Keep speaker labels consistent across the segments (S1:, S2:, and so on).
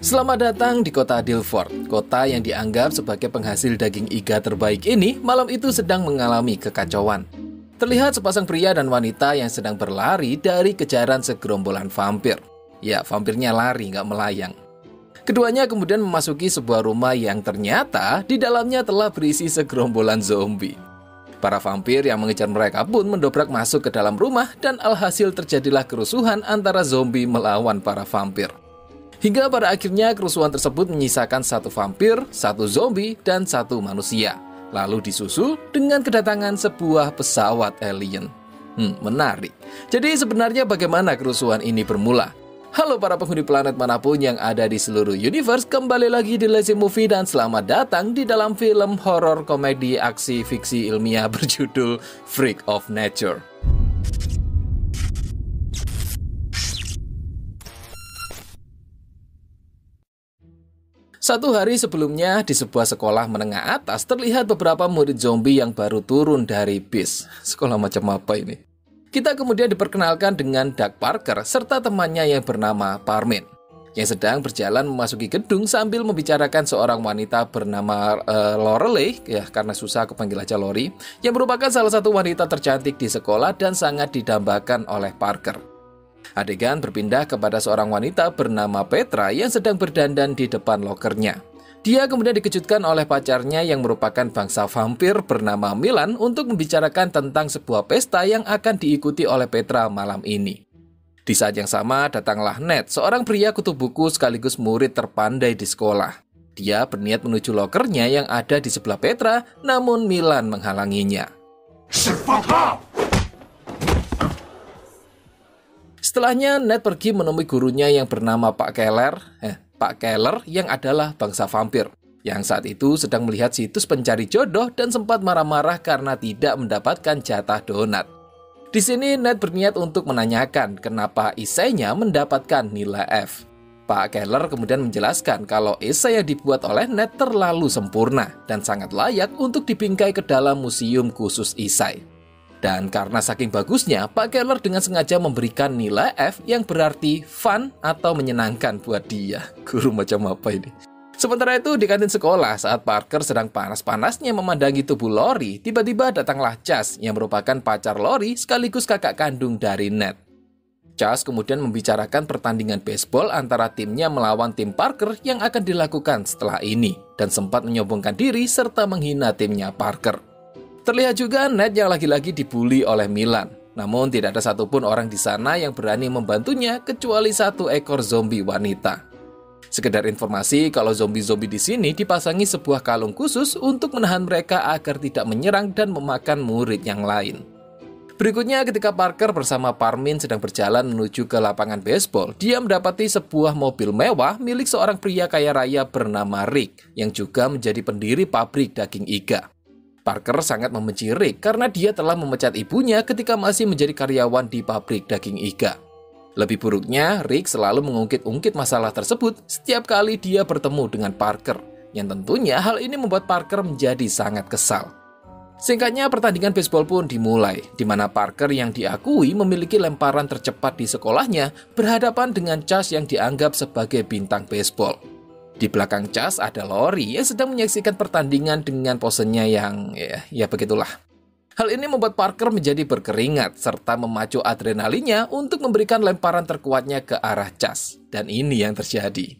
S1: Selamat datang di kota Dilford. Kota yang dianggap sebagai penghasil daging iga terbaik ini malam itu sedang mengalami kekacauan. Terlihat sepasang pria dan wanita yang sedang berlari dari kejaran segerombolan vampir. Ya, vampirnya lari, nggak melayang. Keduanya kemudian memasuki sebuah rumah yang ternyata di dalamnya telah berisi segerombolan zombie. Para vampir yang mengejar mereka pun mendobrak masuk ke dalam rumah dan alhasil terjadilah kerusuhan antara zombie melawan para vampir. Hingga pada akhirnya kerusuhan tersebut menyisakan satu vampir, satu zombie, dan satu manusia. Lalu disusul dengan kedatangan sebuah pesawat alien. Menarik. Jadi sebenarnya bagaimana kerusuhan ini bermula? Halo para penghuni planet manapun yang ada di seluruh universe, kembali lagi di Lazy Movie dan selamat datang di dalam film horor komedi aksi fiksi ilmiah berjudul Freak of Nature. Satu hari sebelumnya, di sebuah sekolah menengah atas, terlihat beberapa murid zombie yang baru turun dari bis. Sekolah macam apa ini? Kita kemudian diperkenalkan dengan Doug Parker, serta temannya yang bernama Parmin, yang sedang berjalan memasuki gedung sambil membicarakan seorang wanita bernama Lorelei, ya karena susah aku panggil aja Lori, yang merupakan salah satu wanita tercantik di sekolah dan sangat didambakan oleh Parker. Adegan berpindah kepada seorang wanita bernama Petra yang sedang berdandan di depan lokernya. Dia kemudian dikejutkan oleh pacarnya yang merupakan bangsa vampir bernama Milan untuk membicarakan tentang sebuah pesta yang akan diikuti oleh Petra malam ini. Di saat yang sama datanglah Ned, seorang pria kutu buku sekaligus murid terpandai di sekolah. Dia berniat menuju lokernya yang ada di sebelah Petra, namun Milan menghalanginya. Setelahnya, Ned pergi menemui gurunya yang bernama Pak Keller yang adalah bangsa vampir, yang saat itu sedang melihat situs pencari jodoh dan sempat marah-marah karena tidak mendapatkan jatah donat. Di sini, Ned berniat untuk menanyakan kenapa esainya mendapatkan nilai F. Pak Keller kemudian menjelaskan kalau esai yang dibuat oleh Ned terlalu sempurna dan sangat layak untuk dibingkai ke dalam museum khusus esai. Dan karena saking bagusnya, Pak Keller dengan sengaja memberikan nilai F yang berarti fun atau menyenangkan buat dia. Guru macam apa ini? Sementara itu di kantin sekolah, saat Parker sedang panas-panasnya memandangi tubuh Lori, tiba-tiba datanglah Chas yang merupakan pacar Lori sekaligus kakak kandung dari Ned. Chas kemudian membicarakan pertandingan baseball antara timnya melawan tim Parker yang akan dilakukan setelah ini, dan sempat menyombongkan diri serta menghina timnya Parker. Terlihat juga Ned yang lagi-lagi dibully oleh Milan. Namun tidak ada satupun orang di sana yang berani membantunya kecuali satu ekor zombie wanita. Sekedar informasi kalau zombie-zombie di sini dipasangi sebuah kalung khusus untuk menahan mereka agar tidak menyerang dan memakan murid yang lain. Berikutnya ketika Parker bersama Parmin sedang berjalan menuju ke lapangan baseball, dia mendapati sebuah mobil mewah milik seorang pria kaya raya bernama Rick yang juga menjadi pendiri pabrik daging iga. Parker sangat membenci Rick karena dia telah memecat ibunya ketika masih menjadi karyawan di pabrik daging iga. Lebih buruknya, Rick selalu mengungkit-ungkit masalah tersebut setiap kali dia bertemu dengan Parker, yang tentunya hal ini membuat Parker menjadi sangat kesal. Singkatnya, pertandingan baseball pun dimulai, di mana Parker yang diakui memiliki lemparan tercepat di sekolahnya berhadapan dengan Chas yang dianggap sebagai bintang baseball. Di belakang Chas ada Lori yang sedang menyaksikan pertandingan dengan posenya yang ya begitulah. Hal ini membuat Parker menjadi berkeringat serta memacu adrenalinnya untuk memberikan lemparan terkuatnya ke arah Chas. Dan ini yang terjadi.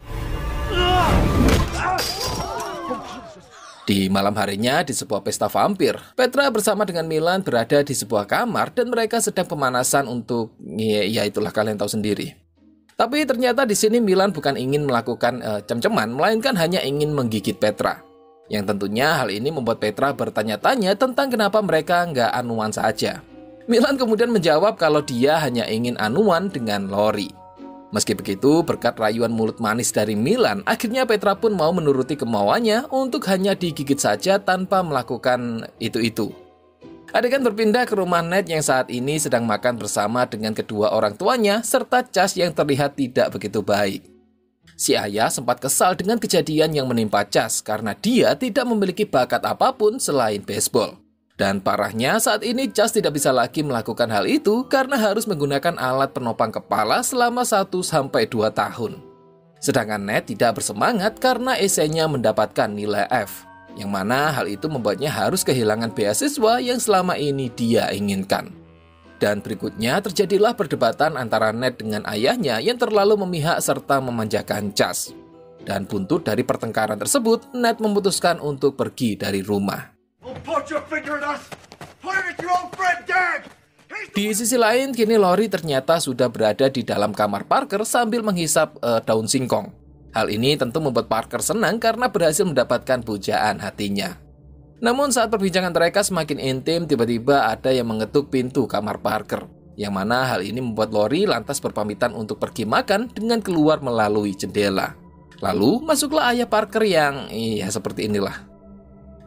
S1: Di malam harinya di sebuah pesta vampir, Petra bersama dengan Milan berada di sebuah kamar dan mereka sedang pemanasan untuk ya itulah kalian tahu sendiri. Tapi ternyata di sini Milan bukan ingin melakukan cem-ceman, melainkan hanya ingin menggigit Petra. Yang tentunya hal ini membuat Petra bertanya-tanya tentang kenapa mereka nggak anuan saja. Milan kemudian menjawab kalau dia hanya ingin anuan dengan Lori. Meski begitu, berkat rayuan mulut manis dari Milan, akhirnya Petra pun mau menuruti kemauannya untuk hanya digigit saja tanpa melakukan itu-itu. Adegan berpindah ke rumah Ned yang saat ini sedang makan bersama dengan kedua orang tuanya serta Chas yang terlihat tidak begitu baik. Si ayah sempat kesal dengan kejadian yang menimpa Chas karena dia tidak memiliki bakat apapun selain baseball. Dan parahnya saat ini Chas tidak bisa lagi melakukan hal itu karena harus menggunakan alat penopang kepala selama 1-2 tahun. Sedangkan Ned tidak bersemangat karena esainya mendapatkan nilai F, yang mana hal itu membuatnya harus kehilangan beasiswa yang selama ini dia inginkan. Dan berikutnya terjadilah perdebatan antara Ned dengan ayahnya yang terlalu memihak serta memanjakan Chas. Dan buntut dari pertengkaran tersebut, Ned memutuskan untuk pergi dari rumah. Di sisi lain, kini Lori ternyata sudah berada di dalam kamar Parker sambil menghisap daun singkong. Hal ini tentu membuat Parker senang karena berhasil mendapatkan pujaan hatinya. Namun saat perbincangan mereka semakin intim, tiba-tiba ada yang mengetuk pintu kamar Parker. Yang mana hal ini membuat Lori lantas berpamitan untuk pergi makan dengan keluar melalui jendela. Lalu masuklah ayah Parker yang, seperti inilah.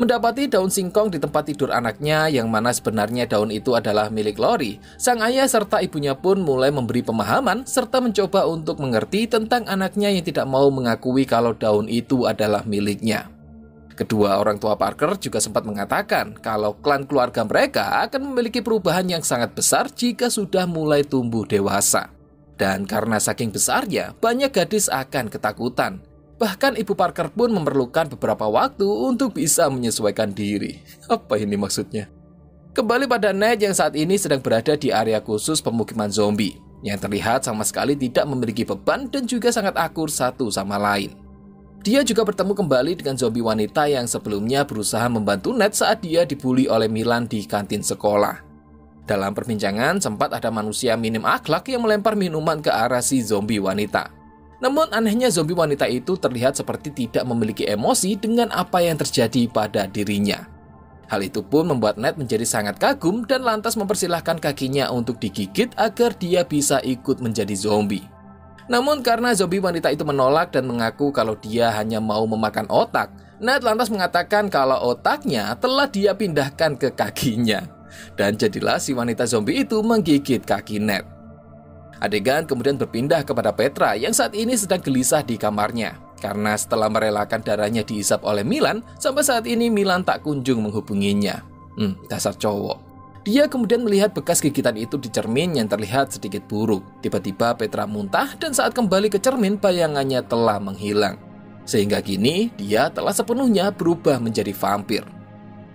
S1: Mendapati daun singkong di tempat tidur anaknya yang mana sebenarnya daun itu adalah milik Lori, sang ayah serta ibunya pun mulai memberi pemahaman serta mencoba untuk mengerti tentang anaknya yang tidak mau mengakui kalau daun itu adalah miliknya. Kedua orang tua Parker juga sempat mengatakan kalau klan keluarga mereka akan memiliki perubahan yang sangat besar jika sudah mulai tumbuh dewasa. Dan karena saking besarnya, banyak gadis akan ketakutan. Bahkan ibu Parker pun memerlukan beberapa waktu untuk bisa menyesuaikan diri. Apa ini maksudnya? Kembali pada Ned yang saat ini sedang berada di area khusus pemukiman zombie, yang terlihat sama sekali tidak memiliki beban dan juga sangat akur satu sama lain. Dia juga bertemu kembali dengan zombie wanita yang sebelumnya berusaha membantu Ned saat dia dibully oleh Milan di kantin sekolah. Dalam perbincangan, sempat ada manusia minim akhlak yang melempar minuman ke arah si zombie wanita. Namun anehnya zombie wanita itu terlihat seperti tidak memiliki emosi dengan apa yang terjadi pada dirinya. Hal itu pun membuat Ned menjadi sangat kagum dan lantas mempersilahkan kakinya untuk digigit agar dia bisa ikut menjadi zombie. Namun karena zombie wanita itu menolak dan mengaku kalau dia hanya mau memakan otak, Ned lantas mengatakan kalau otaknya telah dia pindahkan ke kakinya. Dan jadilah si wanita zombie itu menggigit kaki Ned. Adegan kemudian berpindah kepada Petra yang saat ini sedang gelisah di kamarnya. Karena setelah merelakan darahnya dihisap oleh Milan, sampai saat ini Milan tak kunjung menghubunginya. Dasar cowok. Dia kemudian melihat bekas gigitan itu di cermin yang terlihat sedikit buruk. Tiba-tiba Petra muntah dan saat kembali ke cermin bayangannya telah menghilang. Sehingga kini dia telah sepenuhnya berubah menjadi vampir.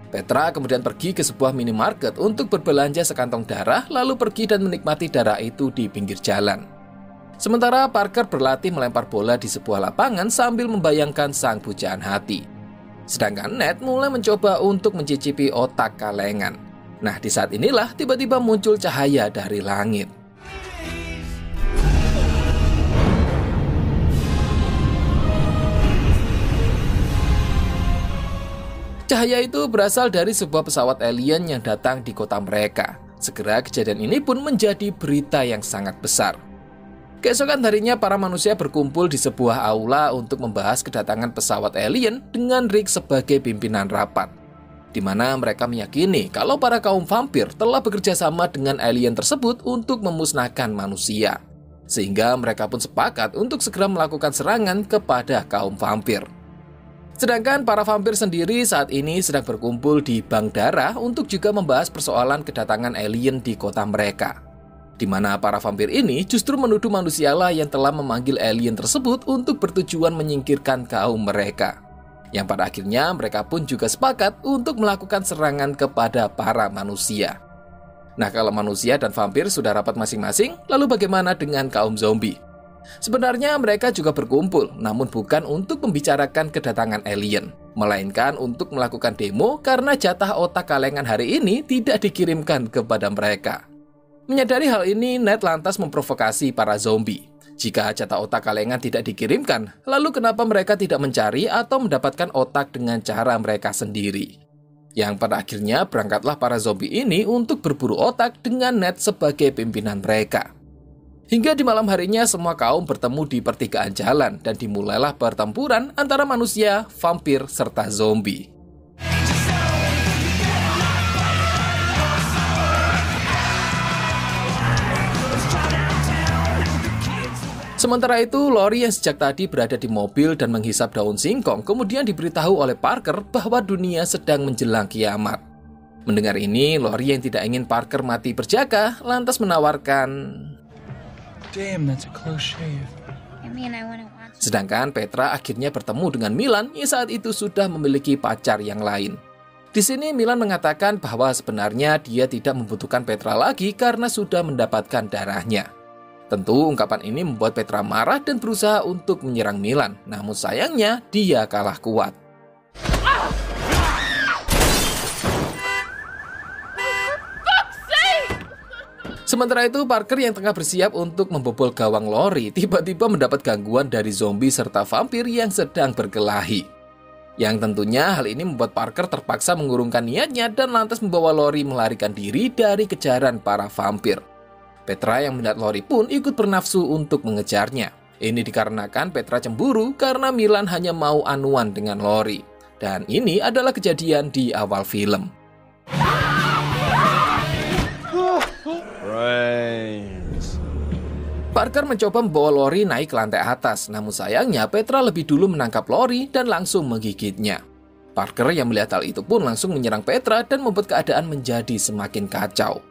S1: Petra kemudian pergi ke sebuah minimarket untuk berbelanja sekantong darah lalu pergi dan menikmati darah itu di pinggir jalan. Sementara Parker berlatih melempar bola di sebuah lapangan sambil membayangkan sang pujaan hati. Sedangkan Ned mulai mencoba untuk mencicipi otak kalengan. Nah, di saat inilah tiba-tiba muncul cahaya dari langit. Cahaya itu berasal dari sebuah pesawat alien yang datang di kota mereka. Segera kejadian ini pun menjadi berita yang sangat besar. Keesokan harinya para manusia berkumpul di sebuah aula untuk membahas kedatangan pesawat alien dengan Rick sebagai pimpinan rapat. Di mana mereka meyakini kalau para kaum vampir telah bekerja sama dengan alien tersebut untuk memusnahkan manusia. Sehingga mereka pun sepakat untuk segera melakukan serangan kepada kaum vampir. Sedangkan para vampir sendiri saat ini sedang berkumpul di bank darah untuk juga membahas persoalan kedatangan alien di kota mereka. Di mana para vampir ini justru menuduh manusialah yang telah memanggil alien tersebut untuk bertujuan menyingkirkan kaum mereka. Yang pada akhirnya mereka pun juga sepakat untuk melakukan serangan kepada para manusia. Nah, kalau manusia dan vampir sudah rapat masing-masing, lalu bagaimana dengan kaum zombie? Sebenarnya mereka juga berkumpul, namun bukan untuk membicarakan kedatangan alien, melainkan untuk melakukan demo karena jatah otak kalengan hari ini tidak dikirimkan kepada mereka. Menyadari hal ini, Ned lantas memprovokasi para zombie. Jika jatah otak kalengan tidak dikirimkan, lalu kenapa mereka tidak mencari atau mendapatkan otak dengan cara mereka sendiri? Yang pada akhirnya berangkatlah para zombie ini untuk berburu otak dengan Ned sebagai pimpinan mereka. Hingga di malam harinya semua kaum bertemu di pertigaan jalan dan dimulailah pertempuran antara manusia, vampir, serta zombie. Sementara itu, Lori yang sejak tadi berada di mobil dan menghisap daun singkong kemudian diberitahu oleh Parker bahwa dunia sedang menjelang kiamat. Mendengar ini, Lori yang tidak ingin Parker mati berjaga lantas menawarkan,
S2: Damn, that's a close shave.
S1: Sedangkan Petra akhirnya bertemu dengan Milan yang saat itu sudah memiliki pacar yang lain. Di sini Milan mengatakan bahwa sebenarnya dia tidak membutuhkan Petra lagi karena sudah mendapatkan darahnya. Tentu ungkapan ini membuat Petra marah dan berusaha untuk menyerang Milan. Namun sayangnya dia kalah kuat. Sementara itu, Parker yang tengah bersiap untuk membobol gawang Lori tiba-tiba mendapat gangguan dari zombie serta vampir yang sedang berkelahi. Yang tentunya hal ini membuat Parker terpaksa mengurungkan niatnya dan lantas membawa Lori melarikan diri dari kejaran para vampir. Petra yang melihat Lori pun ikut bernafsu untuk mengejarnya. Ini dikarenakan Petra cemburu karena Milan hanya mau anuan dengan Lori. Dan ini adalah kejadian di awal film. Parker mencoba membawa Lori naik ke lantai atas, namun sayangnya Petra lebih dulu menangkap Lori dan langsung menggigitnya. Parker yang melihat hal itu pun langsung menyerang Petra dan membuat keadaan menjadi semakin kacau.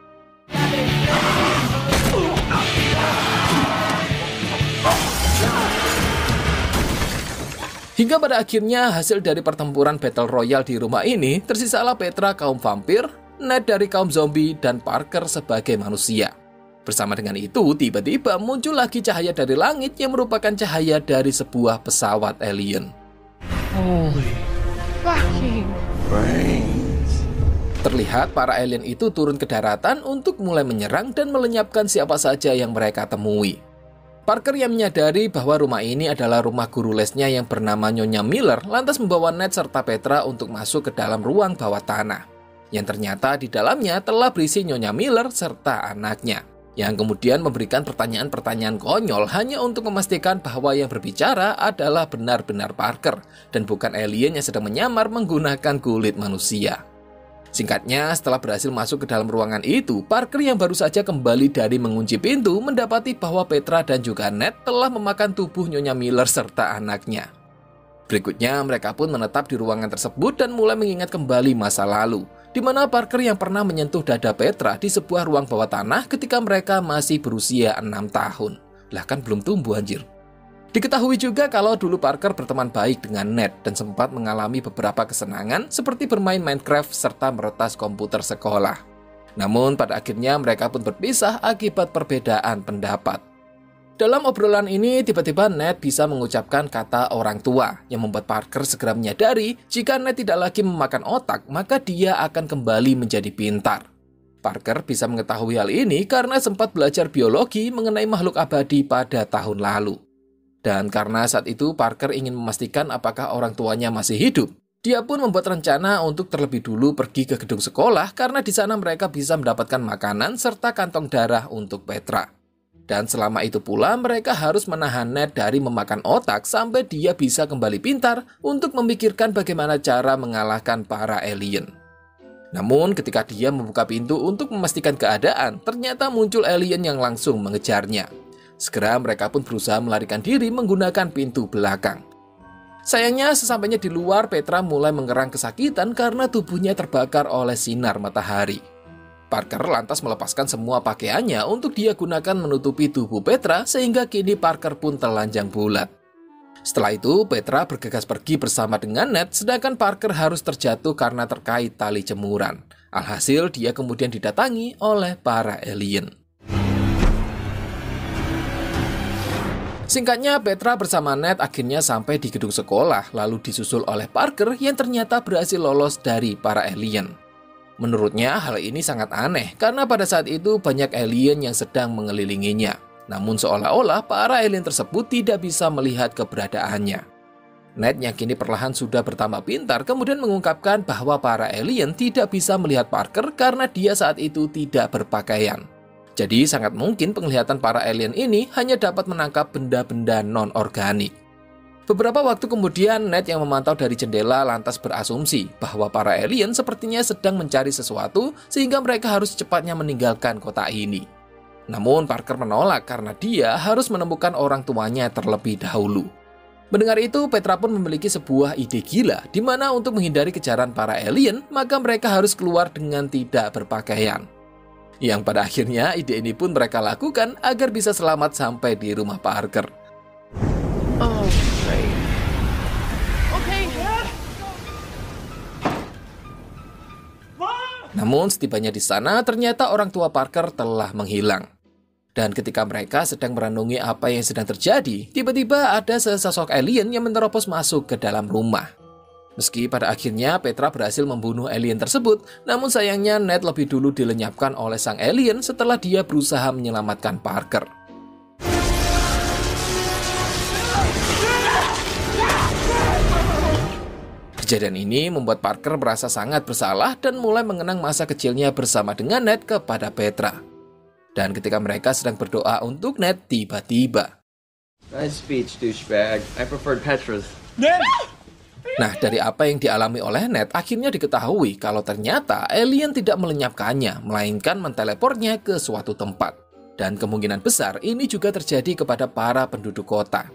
S1: Hingga pada akhirnya hasil dari pertempuran Battle Royale di rumah ini, tersisalah Petra kaum vampir, Ned dari kaum zombie, dan Parker sebagai manusia. Bersama dengan itu, tiba-tiba muncul lagi cahaya dari langit yang merupakan cahaya dari sebuah pesawat alien.
S2: Holy fucking brains.
S1: Terlihat para alien itu turun ke daratan untuk mulai menyerang dan melenyapkan siapa saja yang mereka temui. Parker yang menyadari bahwa rumah ini adalah rumah guru lesnya yang bernama Nyonya Miller, lantas membawa Ned serta Petra untuk masuk ke dalam ruang bawah tanah. Yang ternyata di dalamnya telah berisi Nyonya Miller serta anaknya, yang kemudian memberikan pertanyaan-pertanyaan konyol hanya untuk memastikan bahwa yang berbicara adalah benar-benar Parker dan bukan alien yang sedang menyamar menggunakan kulit manusia. Singkatnya, setelah berhasil masuk ke dalam ruangan itu, Parker yang baru saja kembali dari mengunci pintu mendapati bahwa Petra dan juga Ned telah memakan tubuh Nyonya Miller serta anaknya. Berikutnya, mereka pun menetap di ruangan tersebut dan mulai mengingat kembali masa lalu, di mana Parker yang pernah menyentuh dada Petra di sebuah ruang bawah tanah ketika mereka masih berusia 6 tahun. Lah kan belum tumbuh anjir. Diketahui juga kalau dulu Parker berteman baik dengan Ned dan sempat mengalami beberapa kesenangan seperti bermain Minecraft serta meretas komputer sekolah. Namun pada akhirnya mereka pun berpisah akibat perbedaan pendapat. Dalam obrolan ini, tiba-tiba Ned bisa mengucapkan kata orang tua yang membuat Parker segera menyadari jika Ned tidak lagi memakan otak, maka dia akan kembali menjadi pintar. Parker bisa mengetahui hal ini karena sempat belajar biologi mengenai makhluk abadi pada tahun lalu. Dan karena saat itu Parker ingin memastikan apakah orang tuanya masih hidup, dia pun membuat rencana untuk terlebih dulu pergi ke gedung sekolah karena di sana mereka bisa mendapatkan makanan serta kantong darah untuk Petra. Dan selama itu pula mereka harus menahan Ned dari memakan otak sampai dia bisa kembali pintar untuk memikirkan bagaimana cara mengalahkan para alien. Namun ketika dia membuka pintu untuk memastikan keadaan, ternyata muncul alien yang langsung mengejarnya. Segera mereka pun berusaha melarikan diri menggunakan pintu belakang. Sayangnya sesampainya di luar, Petra mulai mengerang kesakitan karena tubuhnya terbakar oleh sinar matahari. Parker lantas melepaskan semua pakaiannya untuk dia gunakan menutupi tubuh Petra sehingga kini Parker pun telanjang bulat. Setelah itu, Petra bergegas pergi bersama dengan Ned, sedangkan Parker harus terjatuh karena terkait tali jemuran. Alhasil, dia kemudian didatangi oleh para alien. Singkatnya, Petra bersama Ned akhirnya sampai di gedung sekolah, lalu disusul oleh Parker yang ternyata berhasil lolos dari para alien. Menurutnya, hal ini sangat aneh karena pada saat itu banyak alien yang sedang mengelilinginya. Namun seolah-olah para alien tersebut tidak bisa melihat keberadaannya. Ned yang kini perlahan sudah bertambah pintar kemudian mengungkapkan bahwa para alien tidak bisa melihat Parker karena dia saat itu tidak berpakaian. Jadi sangat mungkin penglihatan para alien ini hanya dapat menangkap benda-benda non-organik. Beberapa waktu kemudian, Ned yang memantau dari jendela lantas berasumsi bahwa para alien sepertinya sedang mencari sesuatu sehingga mereka harus cepatnya meninggalkan kota ini. Namun Parker menolak karena dia harus menemukan orang tuanya terlebih dahulu. Mendengar itu, Petra pun memiliki sebuah ide gila di mana untuk menghindari kejaran para alien, maka mereka harus keluar dengan tidak berpakaian. Yang pada akhirnya ide ini pun mereka lakukan agar bisa selamat sampai di rumah Parker.
S2: Oh.
S1: Namun setibanya di sana, ternyata orang tua Parker telah menghilang. Dan ketika mereka sedang merenungi apa yang sedang terjadi, tiba-tiba ada sesosok alien yang menerobos masuk ke dalam rumah. Meski pada akhirnya Petra berhasil membunuh alien tersebut, namun sayangnya Ned lebih dulu dilenyapkan oleh sang alien setelah dia berusaha menyelamatkan Parker. Kejadian ini membuat Parker merasa sangat bersalah dan mulai mengenang masa kecilnya bersama dengan Ned kepada Petra. Dan ketika mereka sedang berdoa untuk Ned, tiba-tiba.
S3: Nice speech, douchebag. I preferred Petra's.
S1: Nah, dari apa yang dialami oleh Ned, akhirnya diketahui kalau ternyata alien tidak melenyapkannya, melainkan menteleportnya ke suatu tempat. Dan kemungkinan besar ini juga terjadi kepada para penduduk kota.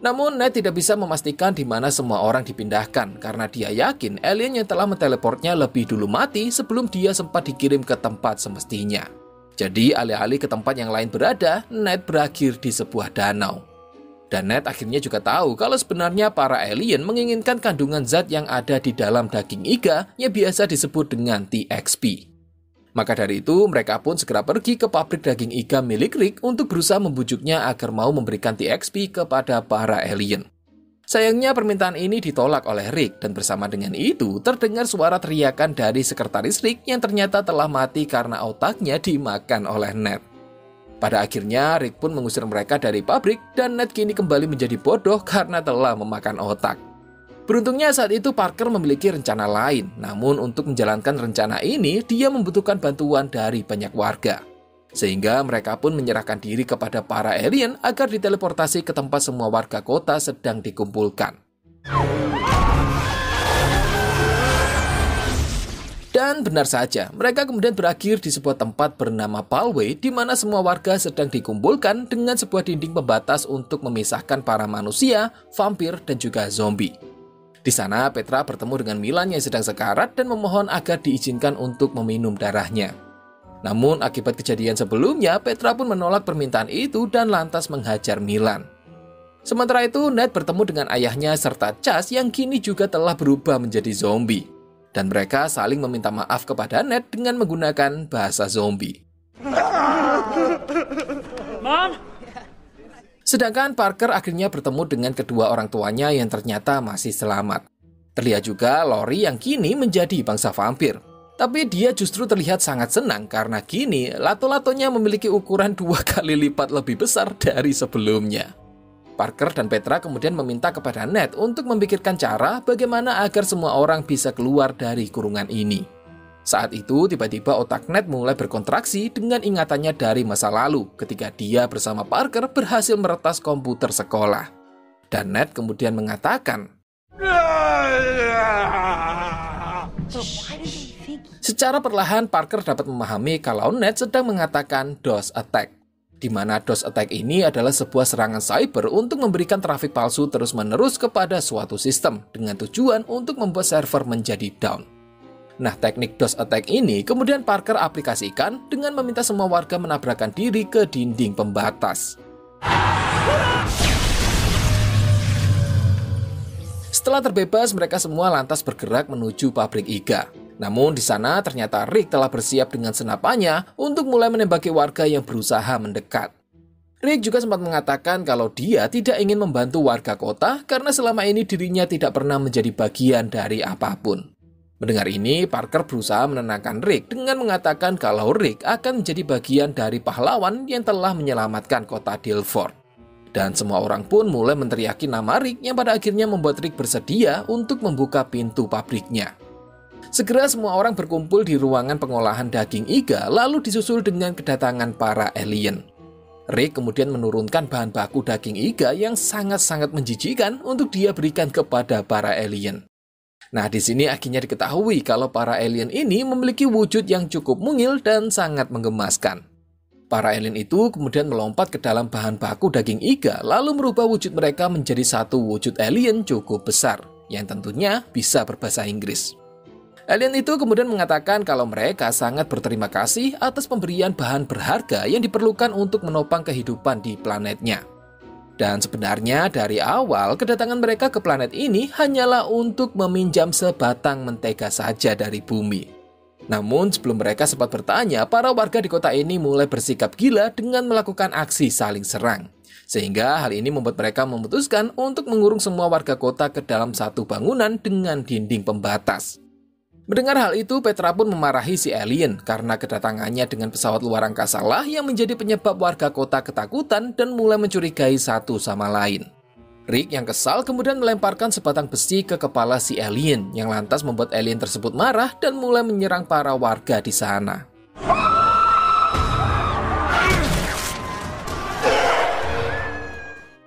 S1: Namun, Ned tidak bisa memastikan di mana semua orang dipindahkan, karena dia yakin alien yang telah menteleportnya lebih dulu mati sebelum dia sempat dikirim ke tempat semestinya. Jadi, alih-alih ke tempat yang lain berada, Ned berakhir di sebuah danau. Dan Ned akhirnya juga tahu kalau sebenarnya para alien menginginkan kandungan zat yang ada di dalam daging iga yang biasa disebut dengan TXP. Maka dari itu, mereka pun segera pergi ke pabrik daging iga milik Rick untuk berusaha membujuknya agar mau memberikan TXP kepada para alien. Sayangnya permintaan ini ditolak oleh Rick, dan bersama dengan itu terdengar suara teriakan dari sekretaris Rick yang ternyata telah mati karena otaknya dimakan oleh Ned. Pada akhirnya Rick pun mengusir mereka dari pabrik dan Ned kini kembali menjadi bodoh karena telah memakan otak. Beruntungnya saat itu Parker memiliki rencana lain, namun untuk menjalankan rencana ini dia membutuhkan bantuan dari banyak warga. Sehingga mereka pun menyerahkan diri kepada para alien agar diteleportasi ke tempat semua warga kota sedang dikumpulkan. Dan benar saja, mereka kemudian berakhir di sebuah tempat bernama Palway di mana semua warga sedang dikumpulkan dengan sebuah dinding pembatas untuk memisahkan para manusia, vampir, dan juga zombie. Di sana Petra bertemu dengan Milan yang sedang sekarat dan memohon agar diizinkan untuk meminum darahnya. Namun akibat kejadian sebelumnya, Petra pun menolak permintaan itu dan lantas menghajar Milan. Sementara itu, Ned bertemu dengan ayahnya serta Chas yang kini juga telah berubah menjadi zombie. Dan mereka saling meminta maaf kepada Ned dengan menggunakan bahasa zombie.
S2: Mom?
S1: Sedangkan Parker akhirnya bertemu dengan kedua orang tuanya yang ternyata masih selamat. Terlihat juga Lori yang kini menjadi bangsa vampir. Tapi dia justru terlihat sangat senang karena kini lato-latonya memiliki ukuran 2 kali lipat lebih besar dari sebelumnya. Parker dan Petra kemudian meminta kepada Ned untuk memikirkan cara bagaimana agar semua orang bisa keluar dari kurungan ini. Saat itu tiba-tiba otak Ned mulai berkontraksi dengan ingatannya dari masa lalu ketika dia bersama Parker berhasil meretas komputer sekolah. Dan Ned kemudian mengatakan, secara perlahan Parker dapat memahami kalau Ned sedang mengatakan DOS attack, di mana DOS attack ini adalah sebuah serangan cyber untuk memberikan trafik palsu terus-menerus kepada suatu sistem dengan tujuan untuk membuat server menjadi down. Nah, teknik DOS attack ini kemudian Parker aplikasikan dengan meminta semua warga menabrakkan diri ke dinding pembatas. Setelah terbebas, mereka semua lantas bergerak menuju pabrik iga. Namun di sana ternyata Rick telah bersiap dengan senapannya untuk mulai menembaki warga yang berusaha mendekat. Rick juga sempat mengatakan kalau dia tidak ingin membantu warga kota karena selama ini dirinya tidak pernah menjadi bagian dari apapun. Mendengar ini, Parker berusaha menenangkan Rick dengan mengatakan kalau Rick akan menjadi bagian dari pahlawan yang telah menyelamatkan kota Dilford. Dan semua orang pun mulai meneriaki nama Rick yang pada akhirnya membuat Rick bersedia untuk membuka pintu pabriknya. Segera semua orang berkumpul di ruangan pengolahan daging iga lalu disusul dengan kedatangan para alien. Rick kemudian menurunkan bahan baku daging iga yang sangat-sangat menjijikan untuk dia berikan kepada para alien. Nah, di sini akhirnya diketahui kalau para alien ini memiliki wujud yang cukup mungil dan sangat menggemaskan. Para alien itu kemudian melompat ke dalam bahan baku daging iga lalu merubah wujud mereka menjadi satu wujud alien cukup besar yang tentunya bisa berbahasa Inggris. Alien itu kemudian mengatakan kalau mereka sangat berterima kasih atas pemberian bahan berharga yang diperlukan untuk menopang kehidupan di planetnya. Dan sebenarnya dari awal kedatangan mereka ke planet ini hanyalah untuk meminjam sebatang mentega saja dari bumi. Namun sebelum mereka sempat bertanya, para warga di kota ini mulai bersikap gila dengan melakukan aksi saling serang. Sehingga hal ini membuat mereka memutuskan untuk mengurung semua warga kota ke dalam satu bangunan dengan dinding pembatas. Mendengar hal itu, Petra pun memarahi si alien karena kedatangannya dengan pesawat luar angkasa lah yang menjadi penyebab warga kota ketakutan dan mulai mencurigai satu sama lain. Rick yang kesal kemudian melemparkan sebatang besi ke kepala si alien yang lantas membuat alien tersebut marah dan mulai menyerang para warga di sana.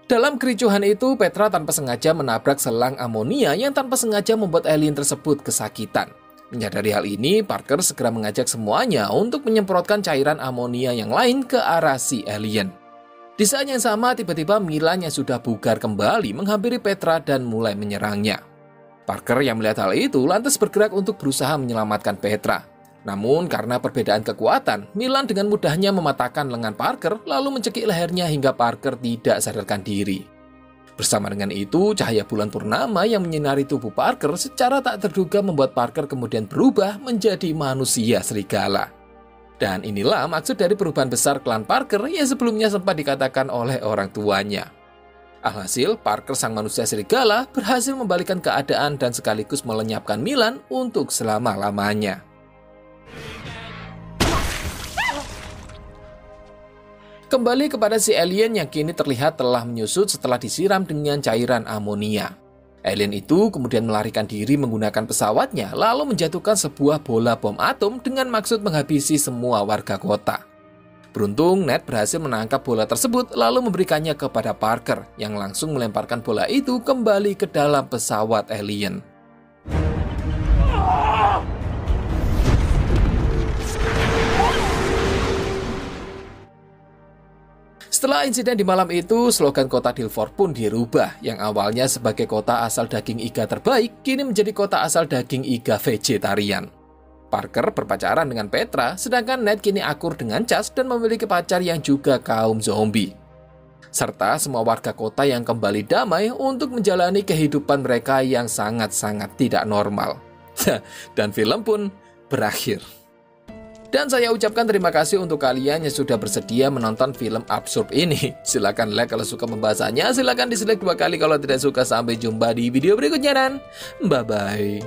S1: Dalam kericuhan itu, Petra tanpa sengaja menabrak selang amonia yang tanpa sengaja membuat alien tersebut kesakitan. Menyadari hal ini, Parker segera mengajak semuanya untuk menyemprotkan cairan amonia yang lain ke arah si alien. Di saat yang sama, tiba-tiba Milan yang sudah bugar kembali menghampiri Petra dan mulai menyerangnya. Parker yang melihat hal itu lantas bergerak untuk berusaha menyelamatkan Petra. Namun karena perbedaan kekuatan, Milan dengan mudahnya mematahkan lengan Parker lalu mencekik lehernya hingga Parker tidak sadarkan diri. Bersama dengan itu, cahaya bulan purnama yang menyinari tubuh Parker secara tak terduga membuat Parker kemudian berubah menjadi manusia serigala. Dan inilah maksud dari perubahan besar klan Parker yang sebelumnya sempat dikatakan oleh orang tuanya. Alhasil, Parker sang manusia serigala berhasil membalikkan keadaan dan sekaligus melenyapkan Milan untuk selama-lamanya. Kembali kepada si alien yang kini terlihat telah menyusut setelah disiram dengan cairan amonia. Alien itu kemudian melarikan diri menggunakan pesawatnya lalu menjatuhkan sebuah bola bom atom dengan maksud menghabisi semua warga kota. Beruntung, Ned berhasil menangkap bola tersebut lalu memberikannya kepada Parker yang langsung melemparkan bola itu kembali ke dalam pesawat alien. Setelah insiden di malam itu, slogan kota Dilford pun dirubah, yang awalnya sebagai kota asal daging iga terbaik, kini menjadi kota asal daging iga vegetarian. Parker berpacaran dengan Petra, sedangkan Ned kini akur dengan Chas dan memiliki pacar yang juga kaum zombie. Serta semua warga kota yang kembali damai untuk menjalani kehidupan mereka yang sangat-sangat tidak normal. Dan film pun berakhir. Dan saya ucapkan terima kasih untuk kalian yang sudah bersedia menonton film absurd ini. Silahkan like kalau suka pembahasannya, silahkan dislike 2 kali kalau tidak suka. Sampai jumpa di video berikutnya dan bye-bye.